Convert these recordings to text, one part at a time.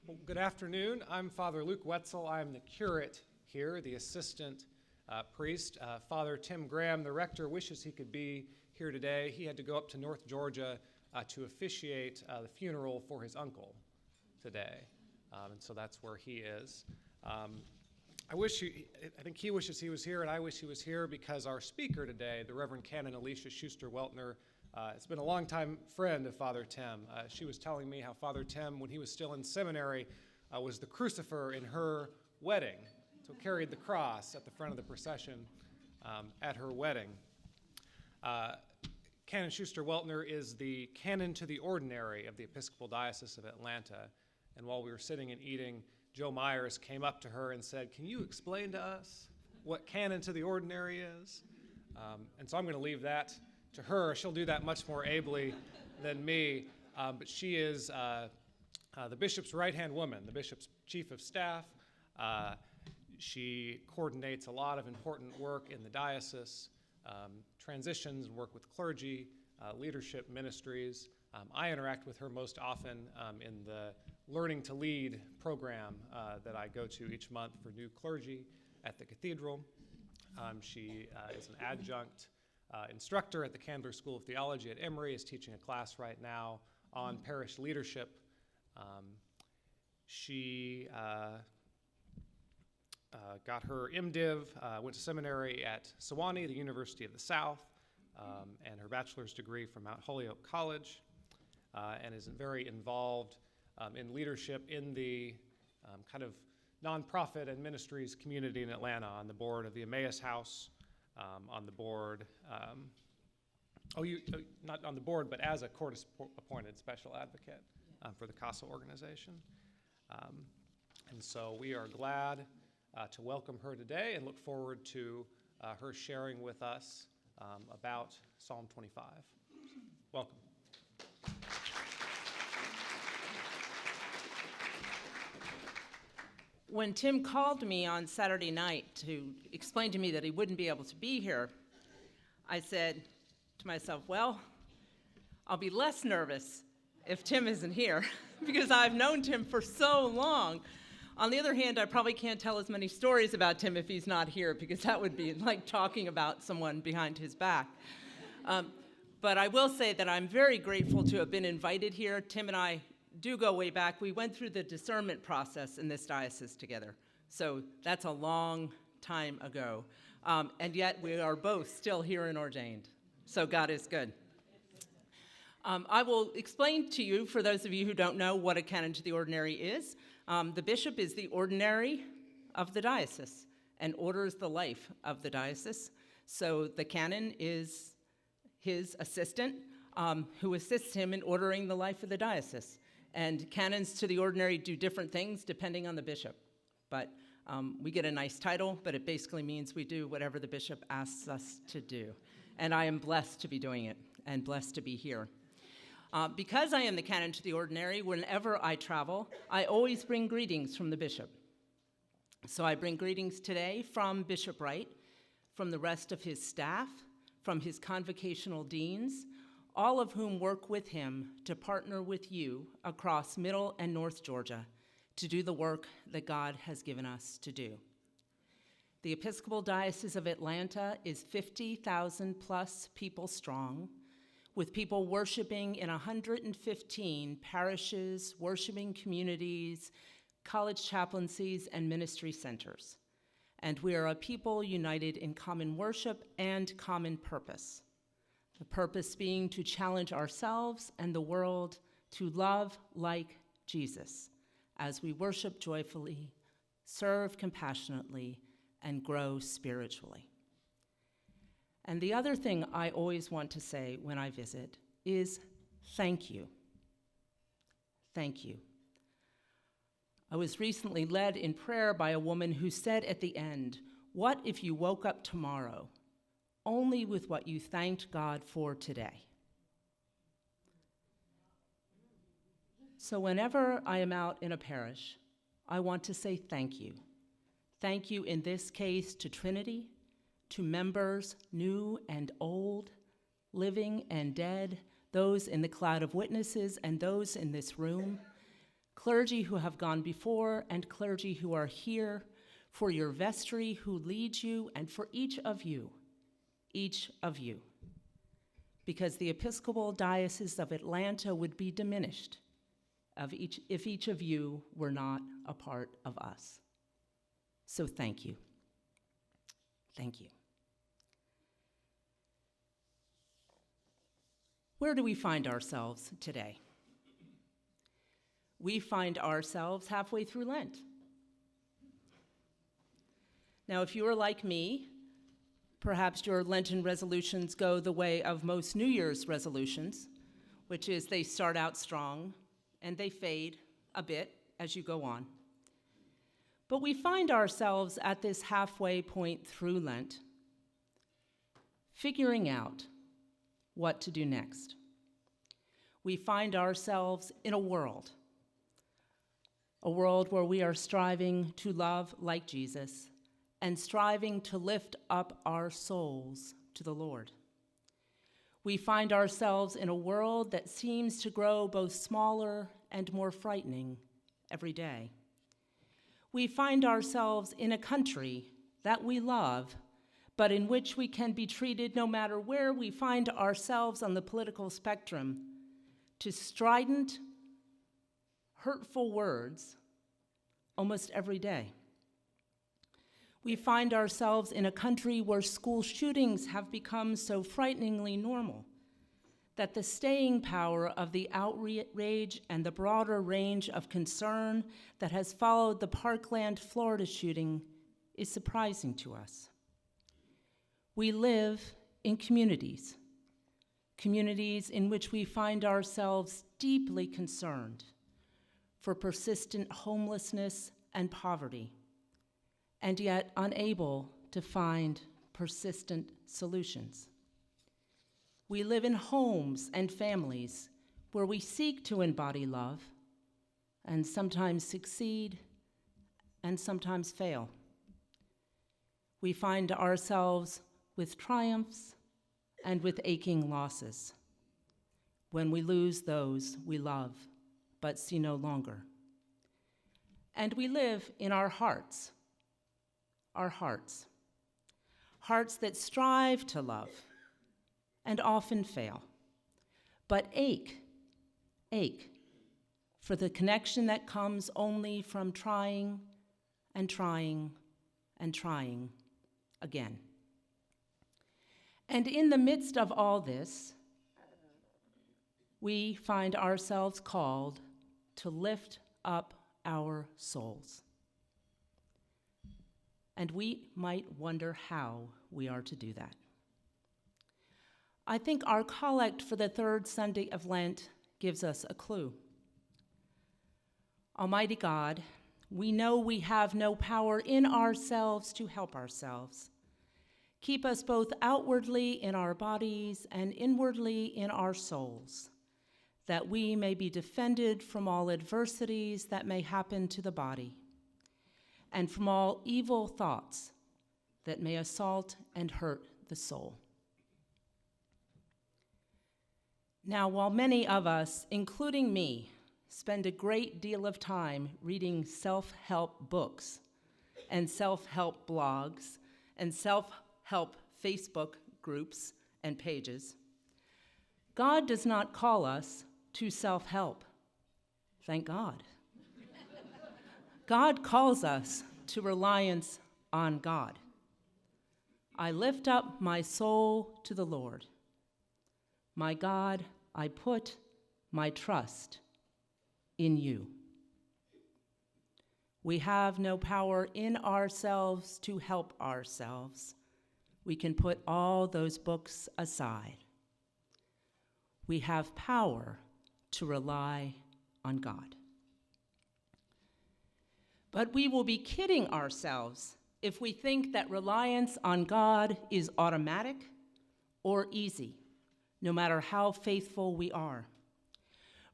Well, good afternoon. I'm Father Luke Wetzel. I'm the curate here, the assistant priest. Father Tim Graham, the rector, wishes he could be here today. He had to go up to North Georgia to officiate the funeral for his uncle today, and so that's where he is. I think he wishes he was here, and I wish he was here because our speaker today, the Reverend Canon Alicia Schuster Weltner, has been a longtime friend of Father Tim. She was telling me how Father Tim, when he was still in seminary, was the crucifer in her wedding, so carried the cross at the front of the procession at her wedding. Canon Schuster Weltner is the canon to the ordinary of the Episcopal Diocese of Atlanta, and while we were sitting and eating, Joe Myers came up to her and said, "Can you explain to us what canon to the ordinary is?" And so I'm going to leave that to her. She'll do that much more ably than me, but she is the bishop's right-hand woman, the bishop's chief of staff. She coordinates a lot of important work in the diocese, transitions and work with clergy, leadership ministries. I interact with her most often in the Learning to Lead program that I go to each month for new clergy at the cathedral. She is an adjunct instructor at the Candler School of Theology at Emory, is teaching a class right now on parish leadership. She got her MDiv, went to seminary at Sewanee, the University of the South, and her bachelor's degree from Mount Holyoke College, and is very involved in leadership in the kind of nonprofit and ministries community in Atlanta, on the board of the Emmaus House, on the board, not on the board, but as a court-appointed special advocate for the CASA organization. And so we are glad to welcome her today and look forward to her sharing with us about Psalm 25. Welcome. When Tim called me on Saturday night to explain to me that he wouldn't be able to be here, I said to myself, well, I'll be less nervous if Tim isn't here because I've known Tim for so long. On the other hand, I probably can't tell as many stories about Tim if he's not here because that would be like talking about someone behind his back. But I will say that I'm very grateful to have been invited here. Tim and I do go way back. We went through the discernment process in this diocese together. So that's a long time ago. And yet we are both still here and ordained. So God is good. I will explain to you, for those of you who don't know, what a canon to the ordinary is. The bishop is the ordinary of the diocese and orders the life of the diocese. So the canon is his assistant who assists him in ordering the life of the diocese. And canons to the ordinary do different things depending on the bishop. But we get a nice title, but it basically means we do whatever the bishop asks us to do. And I am blessed to be doing it and blessed to be here. Because I am the canon to the ordinary, whenever I travel, I always bring greetings from the bishop. So I bring greetings today from Bishop Wright, from the rest of his staff, from his convocational deans, all of whom work with him to partner with you across Middle and North Georgia to do the work that God has given us to do. The Episcopal Diocese of Atlanta is 50,000 plus people strong, with people worshiping in 115 parishes, worshiping communities, college chaplaincies, and ministry centers. And we are a people united in common worship and common purpose. The purpose being to challenge ourselves and the world to love like Jesus as we worship joyfully, serve compassionately, and grow spiritually. And the other thing I always want to say when I visit is thank you. Thank you. I was recently led in prayer by a woman who said at the end, "What if you woke up tomorrow only with what you thanked God for today?" So whenever I am out in a parish, I want to say thank you. Thank you in this case to Trinity, to members new and old, living and dead, those in the cloud of witnesses and those in this room, clergy who have gone before and clergy who are here, for your vestry who leads you, and for each of you, because the Episcopal Diocese of Atlanta would be diminished if each of you were not a part of us. So thank you. Thank you. Where do we find ourselves today? We find ourselves halfway through Lent. Now, if you are like me, perhaps your Lenten resolutions go the way of most New Year's resolutions, which is they start out strong and they fade a bit as you go on. But we find ourselves at this halfway point through Lent, figuring out what to do next. We find ourselves in a world where we are striving to love like Jesus and striving to lift up our souls to the Lord. We find ourselves in a world that seems to grow both smaller and more frightening every day. We find ourselves in a country that we love, but in which we can be treated, no matter where we find ourselves on the political spectrum, to strident, hurtful words almost every day. We find ourselves in a country where school shootings have become so frighteningly normal that the staying power of the outrage and the broader range of concern that has followed the Parkland, Florida shooting is surprising to us. We live in communities in which we find ourselves deeply concerned for persistent homelessness and poverty, and yet unable to find persistent solutions. We live in homes and families where we seek to embody love and sometimes succeed and sometimes fail. We find ourselves with triumphs and with aching losses when we lose those we love but see no longer. And we live in our hearts that strive to love and often fail, but ache for the connection that comes only from trying and trying and trying again. And in the midst of all this, we find ourselves called to lift up our souls. And we might wonder how we are to do that. I think our collect for the third Sunday of Lent gives us a clue. Almighty God, we know we have no power in ourselves to help ourselves. Keep us both outwardly in our bodies and inwardly in our souls, that we may be defended from all adversities that may happen to the body, and from all evil thoughts that may assault and hurt the soul. Now, while many of us, including me, spend a great deal of time reading self-help books and self-help blogs and self-help Facebook groups and pages, God does not call us to self-help. Thank God. God calls us to reliance on God. I lift up my soul to the Lord. My God, I put my trust in you. We have no power in ourselves to help ourselves. We can put all those books aside. We have power to rely on God. But we will be kidding ourselves if we think that reliance on God is automatic or easy, no matter how faithful we are.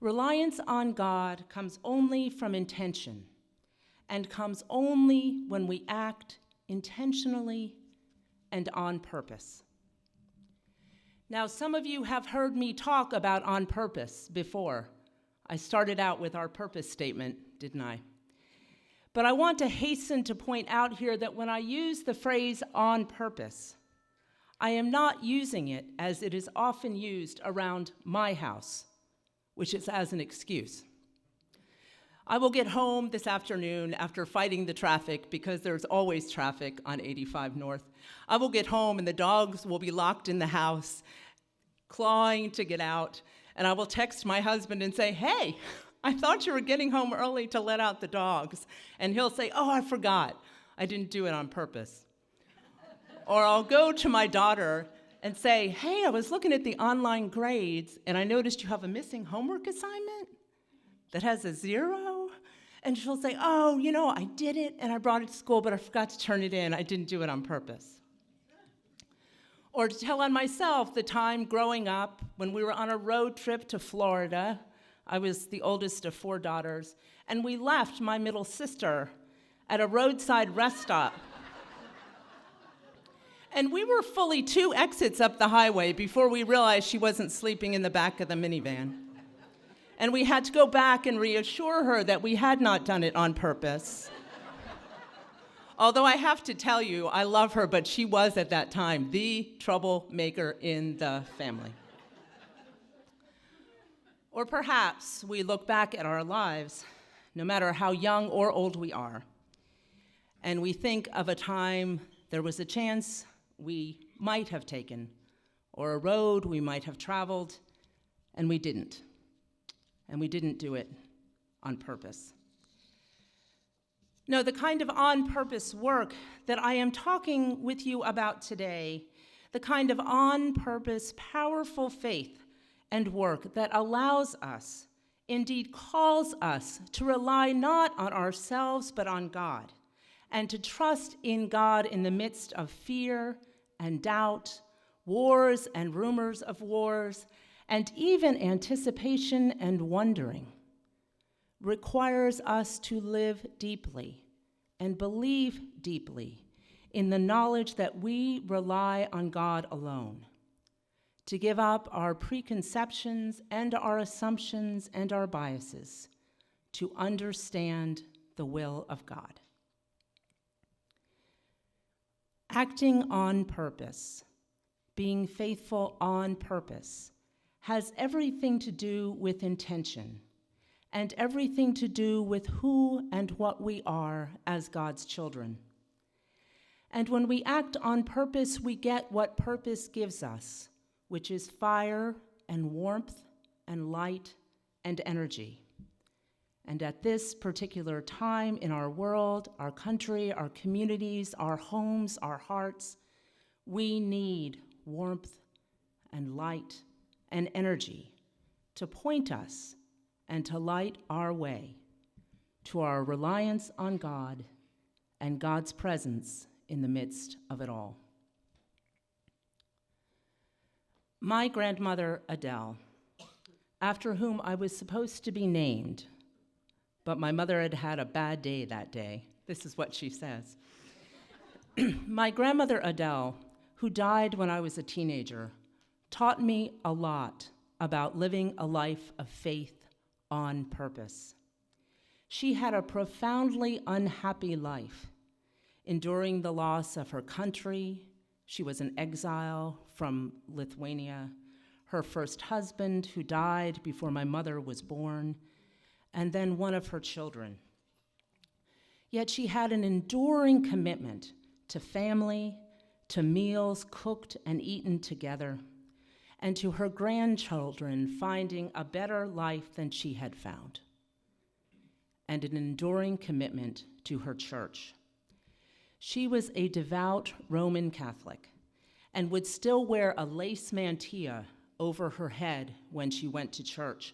Reliance on God comes only from intention and comes only when we act intentionally and on purpose. Now, some of you have heard me talk about on purpose before. I started out with our purpose statement, didn't I? But I want to hasten to point out here that when I use the phrase on purpose, I am not using it as it is often used around my house, which is as an excuse. I will get home this afternoon after fighting the traffic, because there's always traffic on 85 North. I will get home and the dogs will be locked in the house, clawing to get out, and I will text my husband and say, "Hey, I thought you were getting home early to let out the dogs." And he'll say, "Oh, I forgot. I didn't do it on purpose." Or I'll go to my daughter and say, "Hey, I was looking at the online grades and I noticed you have a missing homework assignment that has a 0. And she'll say, "Oh, I did it and I brought it to school, but I forgot to turn it in. I didn't do it on purpose." Or to tell on myself the time growing up when we were on a road trip to Florida. I was the oldest of 4 daughters, and we left my middle sister at a roadside rest stop. And we were fully 2 exits up the highway before we realized she wasn't sleeping in the back of the minivan. And we had to go back and reassure her that we had not done it on purpose. Although I have to tell you, I love her, but she was at that time the troublemaker in the family. Or perhaps we look back at our lives, no matter how young or old we are, and we think of a time there was a chance we might have taken, or a road we might have traveled, and we didn't. And we didn't do it on purpose. No, the kind of on-purpose work that I am talking with you about today, the kind of on-purpose, powerful faith and work that allows us, indeed calls us, to rely not on ourselves but on God, and to trust in God in the midst of fear and doubt, wars and rumors of wars, and even anticipation and wondering, requires us to live deeply and believe deeply in the knowledge that we rely on God alone, to give up our preconceptions and our assumptions and our biases, to understand the will of God. Acting on purpose, being faithful on purpose, has everything to do with intention and everything to do with who and what we are as God's children. And when we act on purpose, we get what purpose gives us, which is fire and warmth and light and energy. And at this particular time in our world, our country, our communities, our homes, our hearts, we need warmth and light and energy to point us and to light our way to our reliance on God and God's presence in the midst of it all. My grandmother, Adele, after whom I was supposed to be named, but my mother had had a bad day that day. This is what she says. My grandmother, Adele, who died when I was a teenager, taught me a lot about living a life of faith on purpose. She had a profoundly unhappy life, enduring the loss of her country. She was an exile from Lithuania, her first husband, who died before my mother was born, and then one of her children. Yet she had an enduring commitment to family, to meals cooked and eaten together, and to her grandchildren finding a better life than she had found, and an enduring commitment to her church. She was a devout Roman Catholic and would still wear a lace mantilla over her head when she went to church.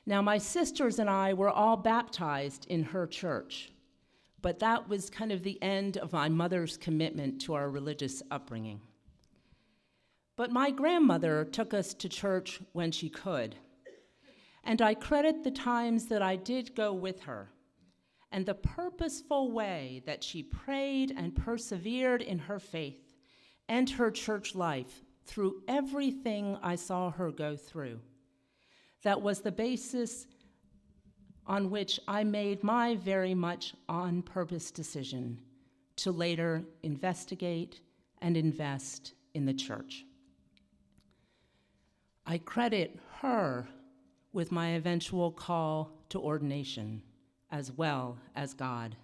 Now, my sisters and I were all baptized in her church, but that was kind of the end of my mother's commitment to our religious upbringing. But my grandmother took us to church when she could, and I credit the times that I did go with her and the purposeful way that she prayed and persevered in her faith and her church life through everything I saw her go through. that was the basis on which I made my very much on purpose decision to later investigate and invest in the church. I credit her with my eventual call to ordination, as well as God.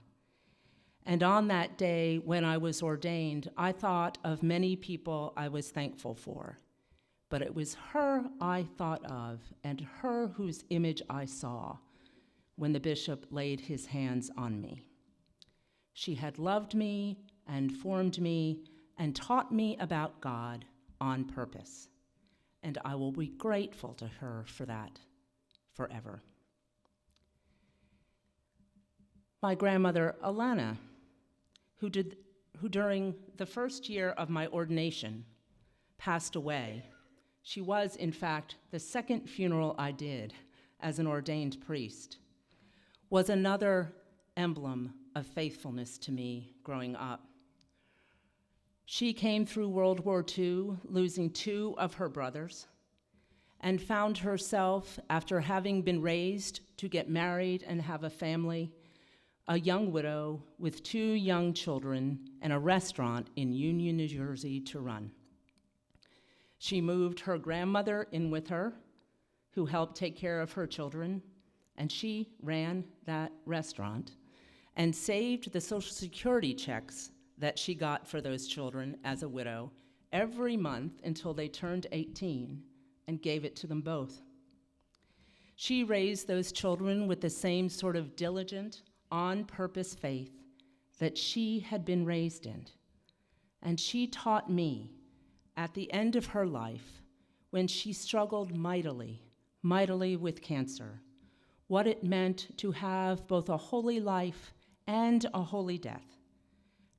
And on that day when I was ordained, I thought of many people I was thankful for, but it was her I thought of and her whose image I saw when the bishop laid his hands on me. She had loved me and formed me and taught me about God on purpose, and I will be grateful to her for that forever. My grandmother, Alanna, who during the first year of my ordination passed away. She was, in fact, the second funeral I did as an ordained priest, was another emblem of faithfulness to me growing up. She came through World War II, losing 2 of her brothers, and found herself, after having been raised to get married and have a family, a young widow with 2 young children and a restaurant in Union, New Jersey to run. She moved her grandmother in with her, who helped take care of her children, and she ran that restaurant and saved the Social Security checks that she got for those children as a widow every month until they turned 18 and gave it to them both. She raised those children with the same sort of diligent, on-purpose faith that she had been raised in. And she taught me at the end of her life, when she struggled mightily with cancer, what it meant to have both a holy life and a holy death,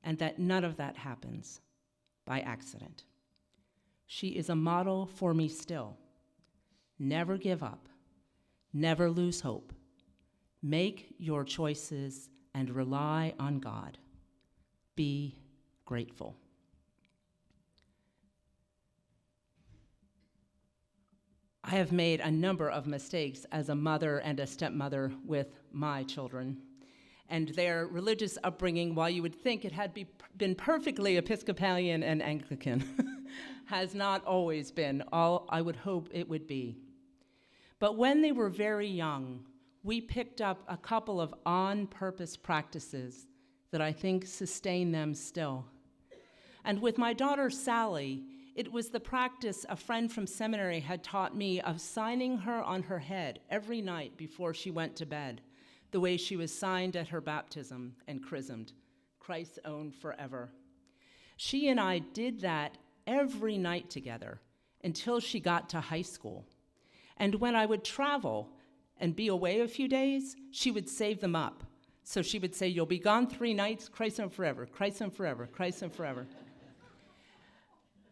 and that none of that happens by accident. She is a model for me still. Never give up. Never lose hope. Make your choices and rely on God. Be grateful. I have made a number of mistakes as a mother and a stepmother with my children, and their religious upbringing, while you would think it had been perfectly Episcopalian and Anglican, has not always been all I would hope it would be. But when they were very young, we picked up a couple of on-purpose practices that I think sustain them still. And with my daughter, Sally, it was the practice a friend from seminary had taught me of signing her on her head every night before she went to bed, the way she was signed at her baptism and chrismed, Christ's own forever. She and I did that every night together until she got to high school. And when I would travel and be away a few days, she would save them up. So she would say, "You'll be gone 3 nights, Christ on forever, Christ on forever, Christ on forever."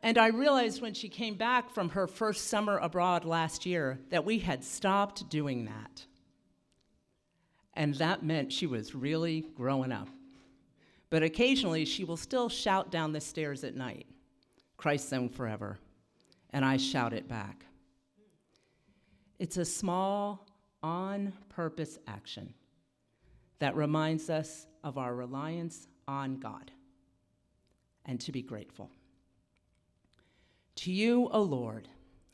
And I realized when she came back from her first summer abroad last year that we had stopped doing that. And that meant she was really growing up. But occasionally she will still shout down the stairs at night, "Christ's own forever," and I shout it back. It's a small, on-purpose action that reminds us of our reliance on God and to be grateful. To you, O Lord,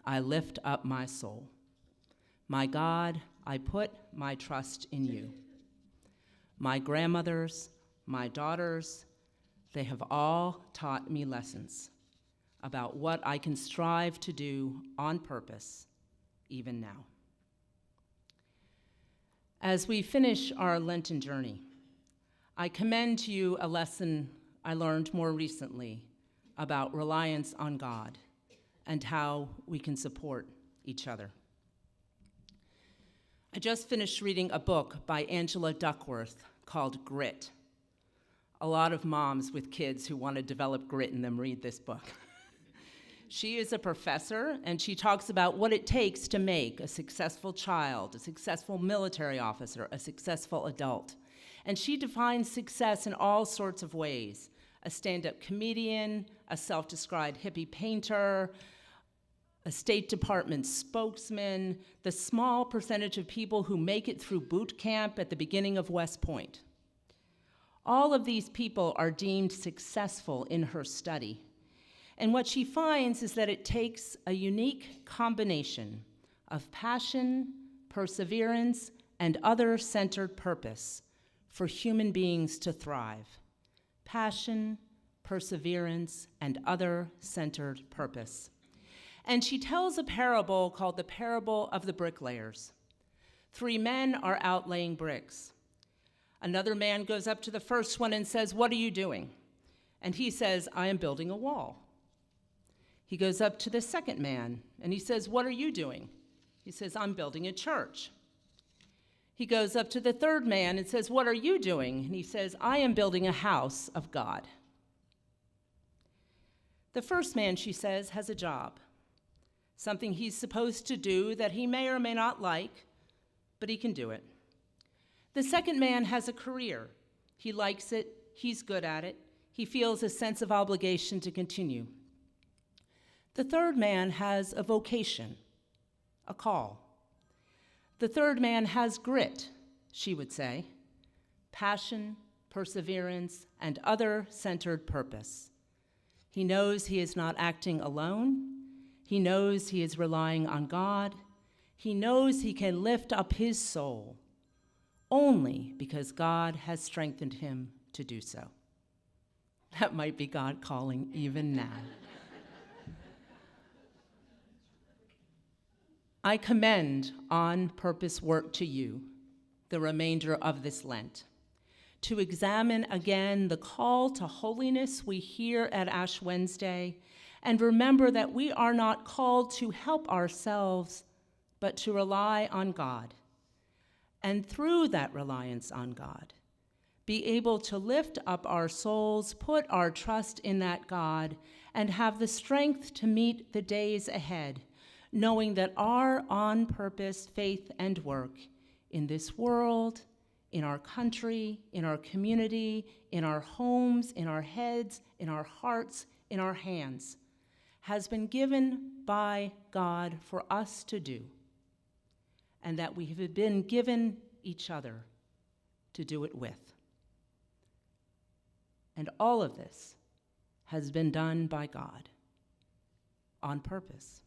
I lift up my soul. My God, I put my trust in you. My grandmothers, my daughters, they have all taught me lessons about what I can strive to do on purpose, even now. As we finish our Lenten journey, I commend to you a lesson I learned more recently about reliance on God and how we can support each other. I just finished reading a book by Angela Duckworth called Grit. A lot of moms with kids who want to develop grit in them read this book. She is a professor, and she talks about what it takes to make a successful child, a successful military officer, a successful adult. And she defines success in all sorts of ways: a stand-up comedian, a self-described hippie painter, a State Department spokesman, the small percentage of people who make it through boot camp at the beginning of West Point. All of these people are deemed successful in her study. And what she finds is that it takes a unique combination of passion, perseverance, and other-centered purpose for human beings to thrive. Passion, perseverance, and other-centered purpose. And she tells a parable called the parable of the bricklayers. 3 men are out laying bricks. Another man goes up to the first one and says, "What are you doing?" And he says, "I am building a wall." He goes up to the second man and he says, "What are you doing?" He says, "I'm building a church." He goes up to the third man and says, "What are you doing?" And he says, "I am building a house of God." The first man, she says, has a job, something he's supposed to do that he may or may not like, but he can do it. The second man has a career. He likes it, he's good at it, he feels a sense of obligation to continue. The third man has a vocation, a call. The third man has grit, she would say, passion, perseverance, and other-centered purpose. He knows he is not acting alone. He knows he is relying on God. He knows he can lift up his soul only because God has strengthened him to do so. That might be God calling even now. I commend on-purpose work to you the remainder of this Lent, to examine again the call to holiness we hear at Ash Wednesday, and remember that we are not called to help ourselves, but to rely on God. And through that reliance on God, be able to lift up our souls, put our trust in that God, and have the strength to meet the days ahead, knowing that our on-purpose faith and work in this world, in our country, in our community, in our homes, in our heads, in our hearts, in our hands, has been given by God for us to do, and that we have been given each other to do it with. And all of this has been done by God on purpose.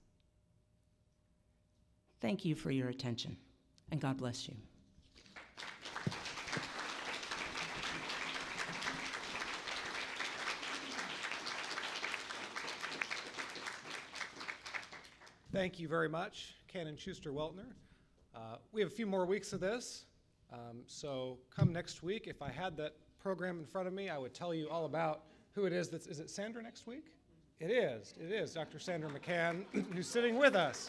Thank you for your attention, and God bless you. Thank you very much, Canon Schuster Weltner. We have a few more weeks of this, so come next week. If I had that program in front of me, I would tell you all about who it is. Is it Sandra next week? It is Dr. Sandra McCann, who's sitting with us.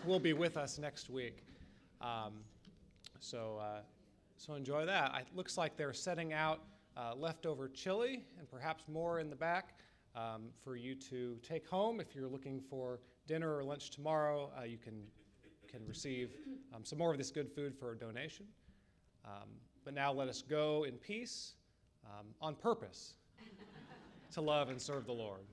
Will be with us next week. So enjoy that. It looks like they're setting out leftover chili and perhaps more in the back for you to take home. If you're looking for dinner or lunch tomorrow, you can receive some more of this good food for a donation. But now let us go in peace on purpose to love and serve the Lord.